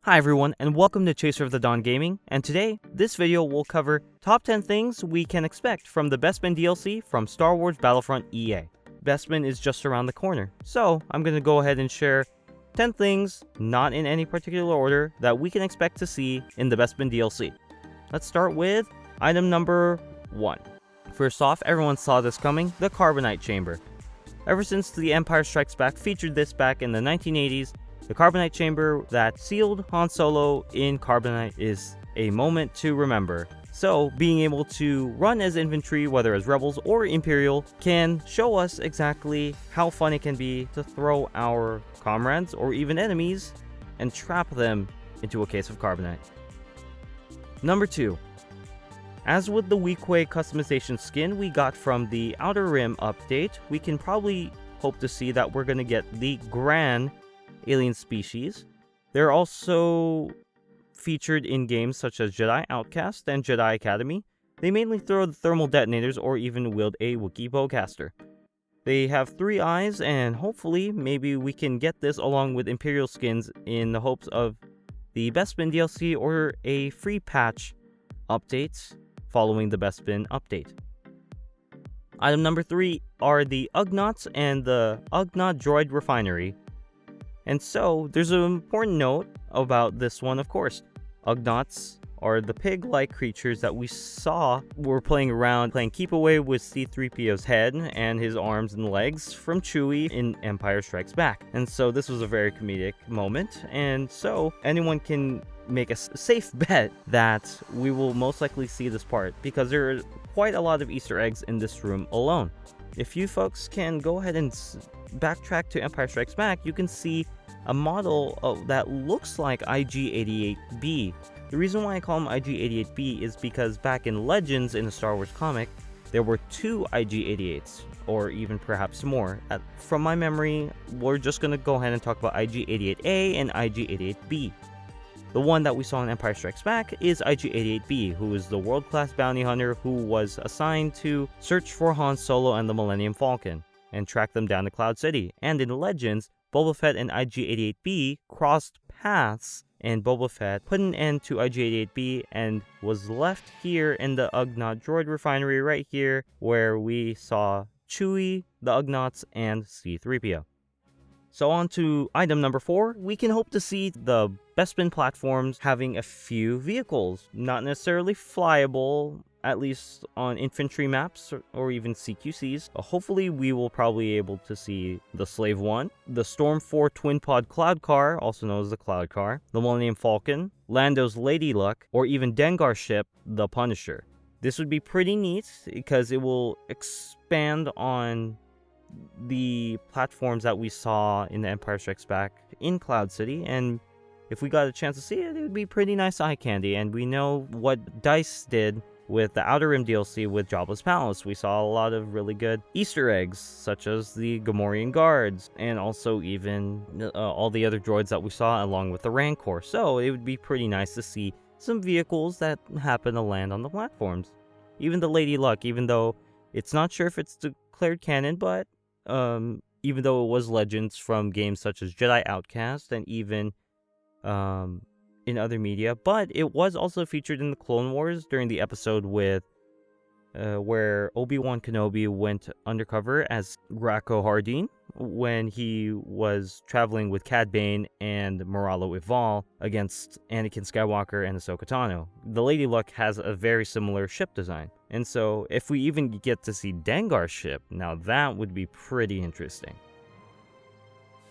Hi everyone, and welcome to Chaser of the Dawn Gaming, and today, this video will cover top 10 things we can expect from the Bespin DLC from Star Wars Battlefront EA. Bespin is just around the corner, so I'm going to go ahead and share 10 things, not in any particular order, that we can expect to see in the Bespin DLC. Let's start with item number 1. First off, everyone saw this coming, the Carbonite Chamber. Ever since The Empire Strikes Back featured this back in the 1980s, the Carbonite Chamber that sealed Han Solo in Carbonite is a moment to remember. So, being able to run as infantry, whether as Rebels or Imperial, can show us exactly how fun it can be to throw our comrades or even enemies and trap them into a case of Carbonite. Number 2. As with the Weequay customization skin we got from the Outer Rim update, we can probably hope to see that we're going to get the GRAN alien species. They're also featured in games such as Jedi Outcast and Jedi Academy. They mainly throw the thermal detonators or even wield a Wookiee bowcaster. They have 3 eyes, and hopefully maybe we can get this along with Imperial skins in the hopes of the Bespin DLC or a free patch updates following the Bespin update. Item number 3 are the UGNAUGHTS and the UGNAUGHT droid refinery. And so, there's an important note about this one, of course. UGNAUGHTS are the pig-like creatures that we saw were playing keep away with C-3PO's head and his arms and legs from Chewie in Empire Strikes Back. And so, this was a very comedic moment, and so, anyone can make a safe bet that we will most likely see this part, because there are quite a lot of Easter eggs in this room alone. If you folks can go ahead and backtrack to Empire Strikes Back, you can see a model that looks like IG-88B. The reason why I call him IG-88B is because back in Legends in the Star Wars comic, there were 2 IG-88s, or even perhaps more. From my memory, we're just going to go ahead and talk about IG-88A and IG-88B. The one that we saw in Empire Strikes Back is IG-88B, who is the world-class bounty hunter who was assigned to search for Han Solo and the Millennium Falcon and track them down to Cloud City. And in Legends, Boba Fett and IG-88B crossed paths, and Boba Fett put an end to IG-88B and was left here in the UGNAUGHT droid refinery right here, where we saw Chewie, the UGNAUGHTS, and C-3PO. So on to item number 4, we can hope to see the Bespin platforms having a few vehicles, not necessarily flyable, at least on infantry maps or even CQCs. Hopefully we will probably be able to see the Slave 1, the Storm 4 Twin Pod Cloud Car, also known as the Cloud Car, the Millennium Falcon, LANDO'S Lady Luck, or even DENGAR'S ship, the Punisher. This would be pretty neat because it will expand on the platforms that we saw in the Empire Strikes Back in Cloud City, and if we got a chance to see it, it would be pretty nice eye candy. And we know what DICE did with the Outer Rim DLC with Jabba's Palace. We saw a lot of really good Easter eggs, such as the Gamorrean guards, and also even all the other droids that we saw along with the Rancor. So it would be pretty nice to see some vehicles that happen to land on the platforms. Even the Lady Luck, even though it's not sure if it's declared canon, but even though it was Legends from games such as Jedi Outcast and even in other media, but it was also featured in the Clone Wars during the episode with where Obi-Wan Kenobi went undercover as Greco Hardeen when he was traveling with Cad Bane and Moralo Ival against Anakin Skywalker and Ahsoka Tano. The Lady Luck has a very similar ship design, and so if we even get to see DENGAR'S ship, now that would be pretty interesting.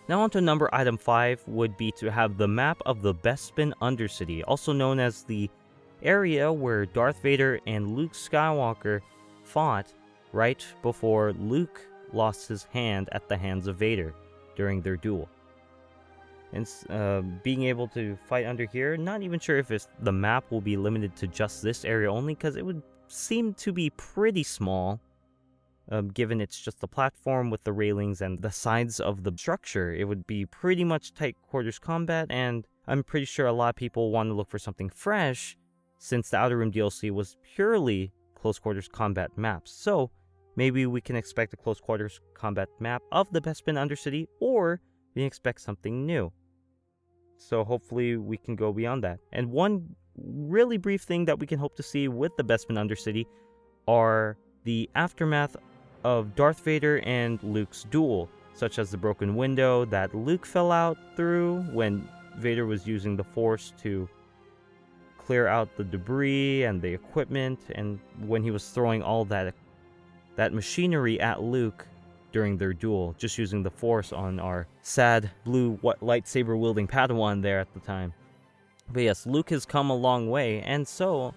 Now on to item 5 would be to have the map of the Bespin Undercity, also known as the area where Darth Vader and Luke Skywalker fought right before Luke lost his hand at the hands of Vader during their duel. And being able to fight under here, not even sure if the map will be limited to just this area only, because it would seem to be pretty small. Given it's just the platform with the railings and the sides of the structure, it would be pretty much tight quarters combat, and I'm pretty sure a lot of people want to look for something fresh, since the Outer Rim DLC was purely close quarters combat maps. So maybe we can expect a close quarters combat map of the Bespin Undercity, or we can expect something new. So hopefully we can go beyond that. And one really brief thing that we can hope to see with the Bespin Undercity are the aftermath of Darth Vader and Luke's duel, such as the broken window that Luke fell out through when Vader was using the Force to clear out the debris and the equipment, and when he was throwing all that machinery at Luke during their duel, just using the Force on our sad blue lightsaber wielding Padawan there at the time. But yes, Luke has come a long way, and so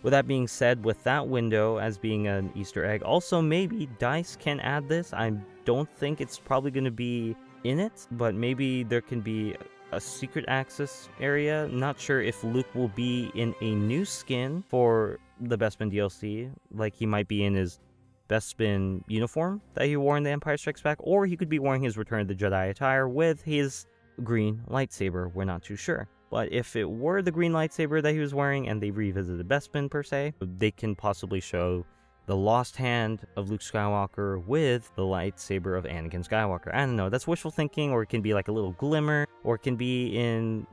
with that being said, with that window as being an Easter egg, also maybe DICE can add this. I don't think it's probably going to be in it, but maybe there can be a secret access area. Not sure if Luke will be in a new skin for the Bespin DLC, like he might be in his Bespin uniform that he wore in The Empire Strikes Back, or he could be wearing his Return of the Jedi attire with his green lightsaber. We're not too sure. But if it were the green lightsaber that he was wearing and they revisited Bespin per se, they can possibly show the lost hand of Luke Skywalker with the lightsaber of Anakin Skywalker. I don't know, that's wishful thinking, or it can be like a little glimmer, or it can be in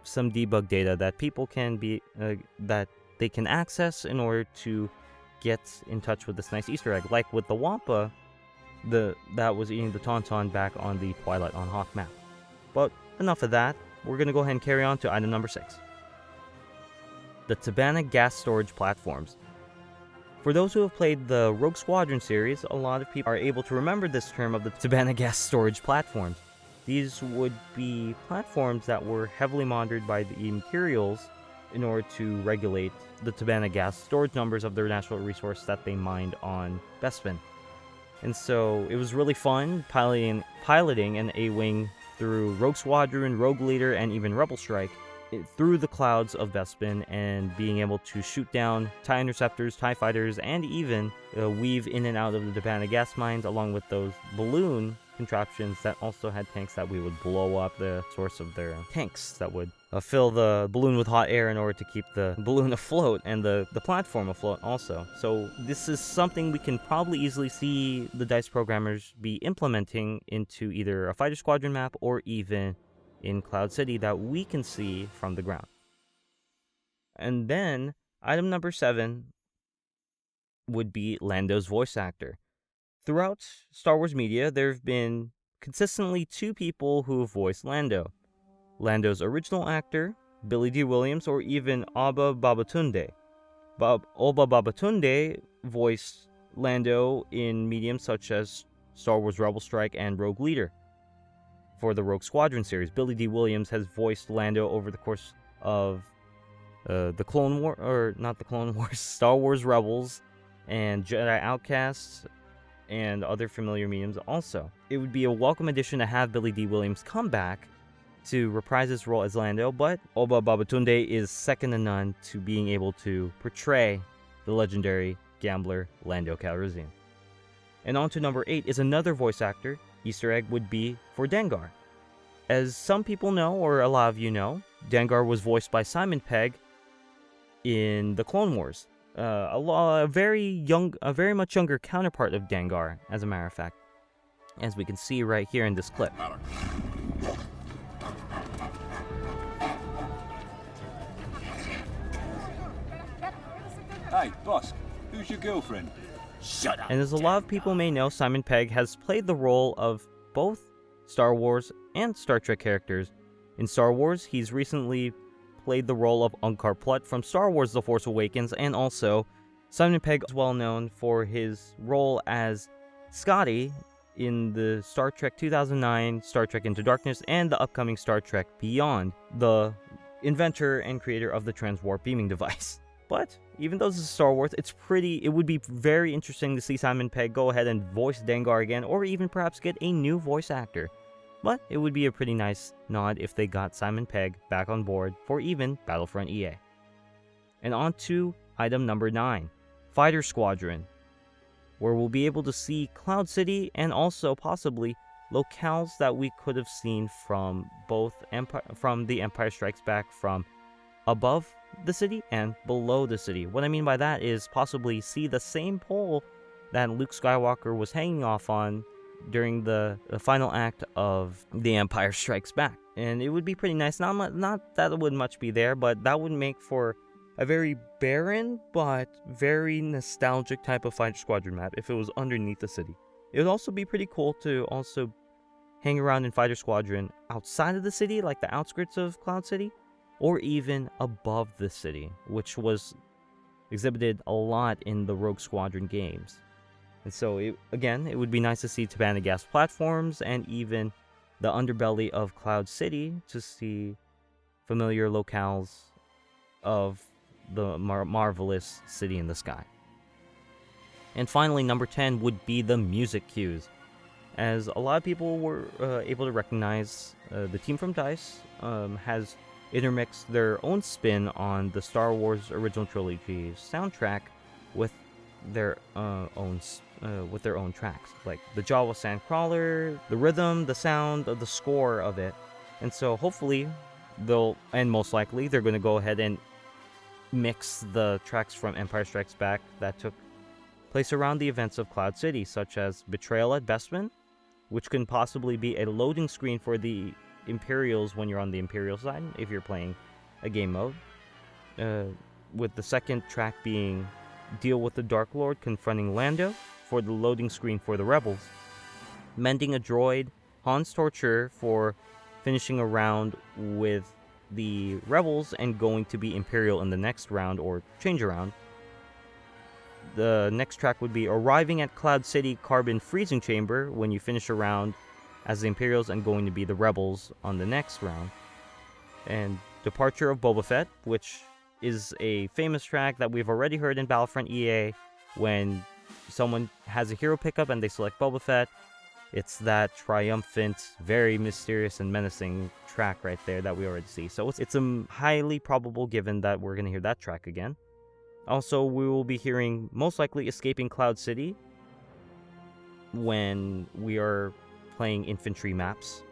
some debug data that people can be, that they can access in order to get in touch with this nice Easter egg, like with the Wampa that was eating the Tauntaun back on the Twilight on Hawk map. But enough of that. We're going to go ahead and carry on to item number 6. The TIBANA gas storage platforms. For those who have played the Rogue Squadron series, a lot of people are able to remember this term of the TIBANA gas storage platforms. These would be platforms that were heavily monitored by the Imperials in order to regulate the TIBANA gas storage numbers of their natural resource that they mined on Bespin. And so it was really fun piloting an A-Wing through Rogue Squadron, Rogue Leader, and even Rebel Strike through the clouds of Bespin, and being able to shoot down TIE Interceptors, TIE Fighters, and even weave in and out of the TIBANA gas mines, along with those balloon contraptions that also had tanks that we would blow up the source of their tanks that would fill the balloon with hot air in order to keep the balloon afloat and the platform afloat also. So this is something we can probably easily see the DICE programmers be implementing into either a fighter squadron map or even in Cloud City that we can see from the ground. And then item number 7 would be Lando's voice actor. Throughout Star Wars media, there have been consistently 2 people who have voiced Lando. Lando's original actor, Billy D. Williams, or even Oba Babatunde. Oba Babatunde voiced Lando in mediums such as Star Wars Rebel Strike and Rogue Leader. For the Rogue Squadron series, Billy D. Williams has voiced Lando over the course of Star Wars Rebels and Jedi Outcasts, and other familiar mediums also. It would be a welcome addition to have Billy D. Williams come back to reprise his role as Lando, but Oba Babatunde is second to none to being able to portray the legendary gambler Lando Calrissian. And on to number 8 is another voice actor. Easter egg would be for Dengar. As some people know, or a lot of you know, Dengar was voiced by Simon Pegg in the Clone Wars. A very much younger counterpart of Dengar, as a matter of fact, as we can see right here in this clip. Hey, boss, who's your girlfriend? Shut up! And as a lot of people may know, Simon Pegg has played the role of both Star Wars and Star Trek characters. In Star Wars, he's recently played the role of Unkar Plutt from Star Wars The Force Awakens, and also Simon Pegg is well known for his role as Scotty in the Star Trek 2009, Star Trek Into Darkness, and the upcoming Star Trek Beyond, the inventor and creator of the transwarp beaming device. But even though this is Star Wars, it would be very interesting to see Simon Pegg go ahead and voice Dengar again, or even perhaps get a new voice actor. But it would be a pretty nice nod if they got Simon Pegg back on board for even Battlefront EA. And on to item number 9, Fighter Squadron, where we'll be able to see Cloud City and also possibly locales that we could have seen from from The Empire Strikes Back, from above the city and below the city. What I mean by that is possibly see the same pole that Luke Skywalker was hanging off on during the final act of The Empire Strikes Back. And it would be pretty nice. Not that it would much be there, but that would make for a very barren but very nostalgic type of Fighter Squadron map if it was underneath the city. It would also be pretty cool to also hang around in Fighter Squadron outside of the city, like the outskirts of Cloud City, or even above the city, which was exhibited a lot in the Rogue Squadron games. And so, it would be nice to see TIBANA gas platforms and even the underbelly of Cloud City to see familiar locales of the marvelous city in the sky. And finally, number 10 would be the music cues. As a lot of people were able to recognize, the team from DICE has intermixed their own spin on the Star Wars original trilogy soundtrack with their own tracks, like the Jawa Sandcrawler, the rhythm, the sound of the score of it. And so hopefully most likely they're going to go ahead and mix the tracks from Empire Strikes Back that took place around the events of Cloud City, such as Betrayal at Bespin, which can possibly be a loading screen for the Imperials when you're on the Imperial side, if you're playing a game mode, with the second track being Deal with the Dark Lord confronting Lando for the loading screen for the Rebels, Mending a Droid, Han's Torture for finishing a round with the Rebels and going to be Imperial in the next round or change around. The next track would be Arriving at Cloud City Carbon Freezing Chamber when you finish a round as the Imperials and going to be the Rebels on the next round. And Departure of Boba Fett, which is a famous track that we've already heard in Battlefront EA when someone has a hero pickup and they select Boba Fett. It's that triumphant, very mysterious and menacing track right there that we already see. So it's a highly probable given that we're going to hear that track again. Also, we will be hearing most likely Escaping Cloud City when we are playing infantry maps.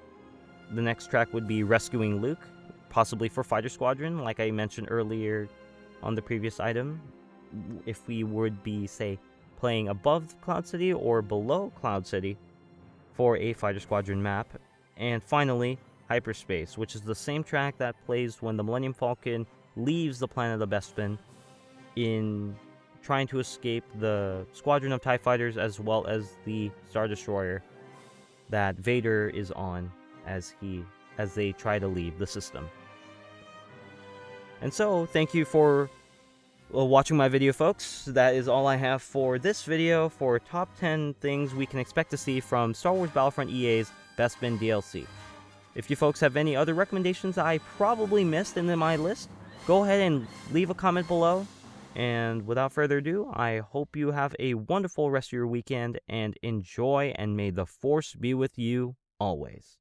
The next track would be Rescuing Luke, possibly for Fighter Squadron, like I mentioned earlier on the previous item. If we would be, say, playing above Cloud City or below Cloud City for a Fighter Squadron map. And finally, Hyperspace, which is the same track that plays when the Millennium Falcon leaves the planet of Bespin in trying to escape the squadron of TIE fighters as well as the Star Destroyer that Vader is on as they try to leave the system. And so, thank you for watching my video, folks. That is all I have for this video for top 10 things we can expect to see from Star Wars Battlefront EA's Bespin DLC. If you folks have any other recommendations I probably missed in my list, go ahead and leave a comment below. And without further ado, I hope you have a wonderful rest of your weekend and enjoy, and may the Force be with you always.